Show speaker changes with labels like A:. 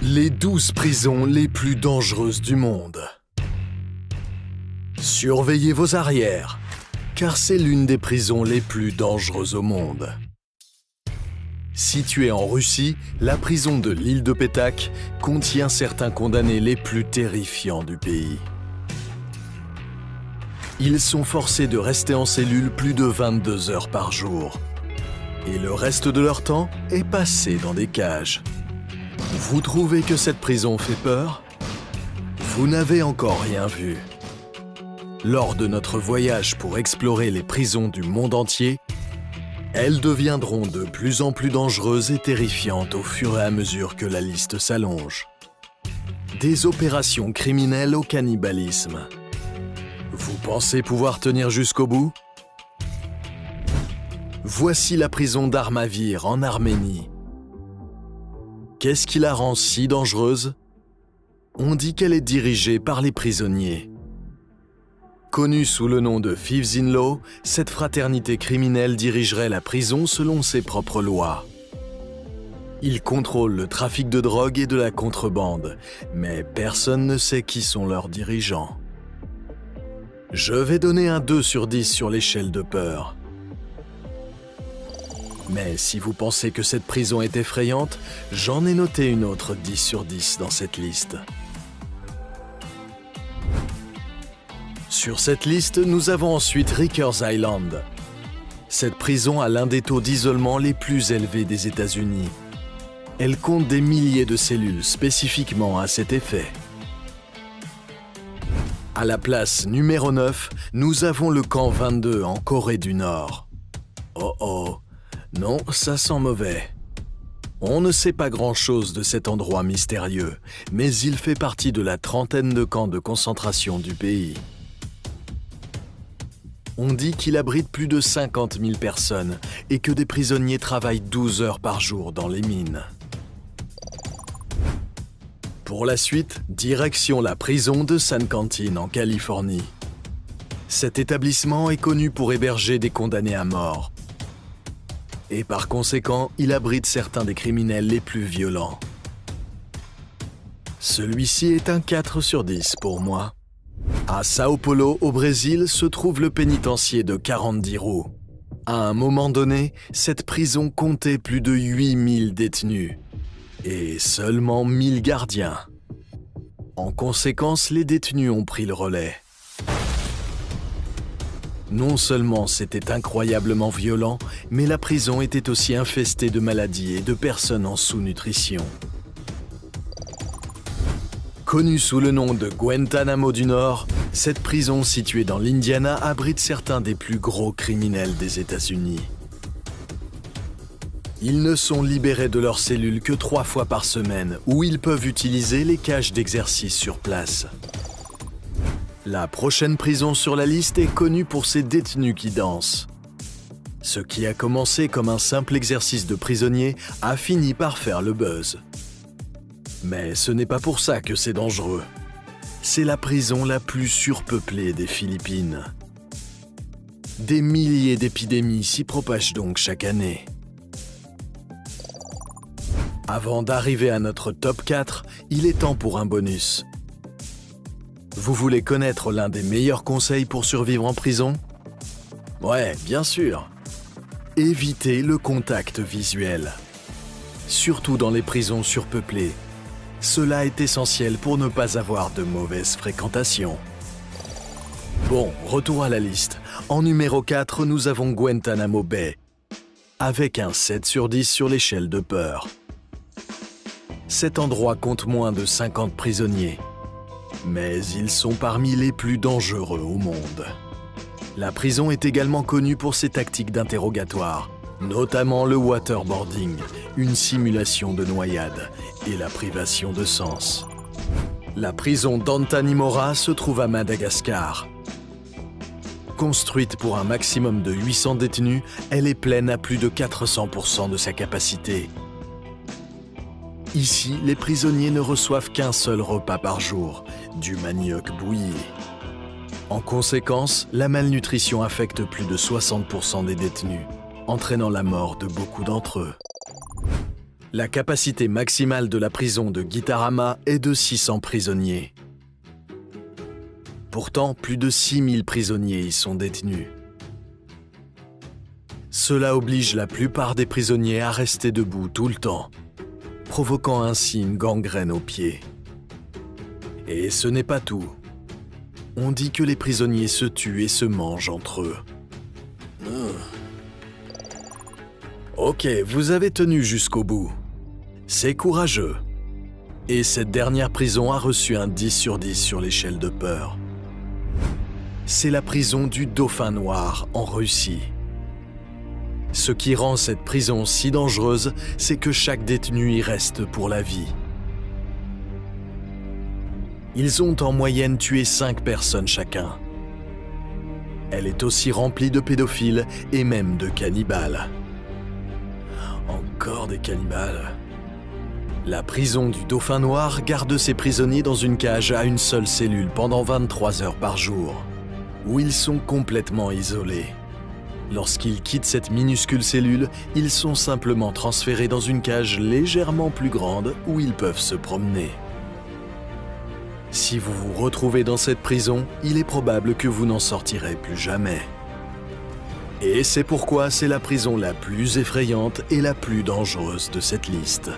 A: Les 12 prisons les plus dangereuses du monde. Surveillez vos arrières, car c'est l'une des prisons les plus dangereuses au monde. Située en Russie, la prison de l'île de Petak contient certains condamnés les plus terrifiants du pays. Ils sont forcés de rester en cellule plus de 22 heures par jour. Et le reste de leur temps est passé dans des cages. Vous trouvez que cette prison fait peur? Vous n'avez encore rien vu. Lors de notre voyage pour explorer les prisons du monde entier, elles deviendront de plus en plus dangereuses et terrifiantes au fur et à mesure que la liste s'allonge. Des opérations criminelles au cannibalisme. Vous pensez pouvoir tenir jusqu'au bout? Voici la prison d'Armavir en Arménie. Qu'est-ce qui la rend si dangereuse? On dit qu'elle est dirigée par les prisonniers. Connue sous le nom de Thieves in Law, cette fraternité criminelle dirigerait la prison selon ses propres lois. Ils contrôlent le trafic de drogue et de la contrebande, mais personne ne sait qui sont leurs dirigeants. Je vais donner un 2 sur 10 sur l'échelle de peur. Mais si vous pensez que cette prison est effrayante, j'en ai noté une autre 10 sur 10 dans cette liste. Sur cette liste, nous avons ensuite Rikers Island. Cette prison a l'un des taux d'isolement les plus élevés des États-Unis. Elle compte des milliers de cellules spécifiquement à cet effet. À la place numéro 9, nous avons le camp 22 en Corée du Nord. Oh oh, non, ça sent mauvais. On ne sait pas grand-chose de cet endroit mystérieux, mais il fait partie de la trentaine de camps de concentration du pays. On dit qu'il abrite plus de 50 000 personnes et que des prisonniers travaillent 12 heures par jour dans les mines. Pour la suite, direction la prison de San Quentin en Californie. Cet établissement est connu pour héberger des condamnés à mort. Et par conséquent, il abrite certains des criminels les plus violents. Celui-ci est un 4 sur 10 pour moi. À Sao Paulo, au Brésil, se trouve le pénitencier de Carandiru. À un moment donné, cette prison comptait plus de 8000 détenus et seulement 1000 gardiens. En conséquence, les détenus ont pris le relais. Non seulement c'était incroyablement violent, mais la prison était aussi infestée de maladies et de personnes en sous-nutrition. Connue sous le nom de Guantanamo du Nord, cette prison située dans l'Indiana abrite certains des plus gros criminels des États-Unis. Ils ne sont libérés de leurs cellules que 3 fois par semaine, où ils peuvent utiliser les cages d'exercice sur place. La prochaine prison sur la liste est connue pour ses détenus qui dansent. Ce qui a commencé comme un simple exercice de prisonnier a fini par faire le buzz. Mais ce n'est pas pour ça que c'est dangereux. C'est la prison la plus surpeuplée des Philippines. Des milliers d'épidémies s'y propagent donc chaque année. Avant d'arriver à notre top 4, il est temps pour un bonus. Vous voulez connaître l'un des meilleurs conseils pour survivre en prison? Ouais, bien sûr. Évitez le contact visuel. Surtout dans les prisons surpeuplées. Cela est essentiel pour ne pas avoir de mauvaises fréquentations. Bon, retour à la liste. En numéro 4, nous avons Guantanamo Bay, avec un 7 sur 10 sur l'échelle de peur. Cet endroit compte moins de 50 prisonniers, mais ils sont parmi les plus dangereux au monde. La prison est également connue pour ses tactiques d'interrogatoire, notamment le waterboarding, une simulation de noyade, et la privation de sens. La prison d'Antanimora se trouve à Madagascar. Construite pour un maximum de 800 détenus, elle est pleine à plus de 400% de sa capacité. Ici, les prisonniers ne reçoivent qu'un seul repas par jour, du manioc bouilli. En conséquence, la malnutrition affecte plus de 60% des détenus, entraînant la mort de beaucoup d'entre eux. La capacité maximale de la prison de Gitarama est de 600 prisonniers. Pourtant, plus de 6000 prisonniers y sont détenus. Cela oblige la plupart des prisonniers à rester debout tout le temps, provoquant ainsi une gangrène aux pieds. Et ce n'est pas tout. On dit que les prisonniers se tuent et se mangent entre eux. Ok, vous avez tenu jusqu'au bout. C'est courageux. Et cette dernière prison a reçu un 10 sur 10 sur l'échelle de peur. C'est la prison du Dauphin Noir en Russie. Ce qui rend cette prison si dangereuse, c'est que chaque détenu y reste pour la vie. Ils ont en moyenne tué 5 personnes chacun. Elle est aussi remplie de pédophiles et même de cannibales. Encore des cannibales. La prison du Dauphin Noir garde ses prisonniers dans une cage à une seule cellule pendant 23 heures par jour, où ils sont complètement isolés. Lorsqu'ils quittent cette minuscule cellule, ils sont simplement transférés dans une cage légèrement plus grande où ils peuvent se promener. Si vous vous retrouvez dans cette prison, il est probable que vous n'en sortirez plus jamais. Et c'est pourquoi c'est la prison la plus effrayante et la plus dangereuse de cette liste.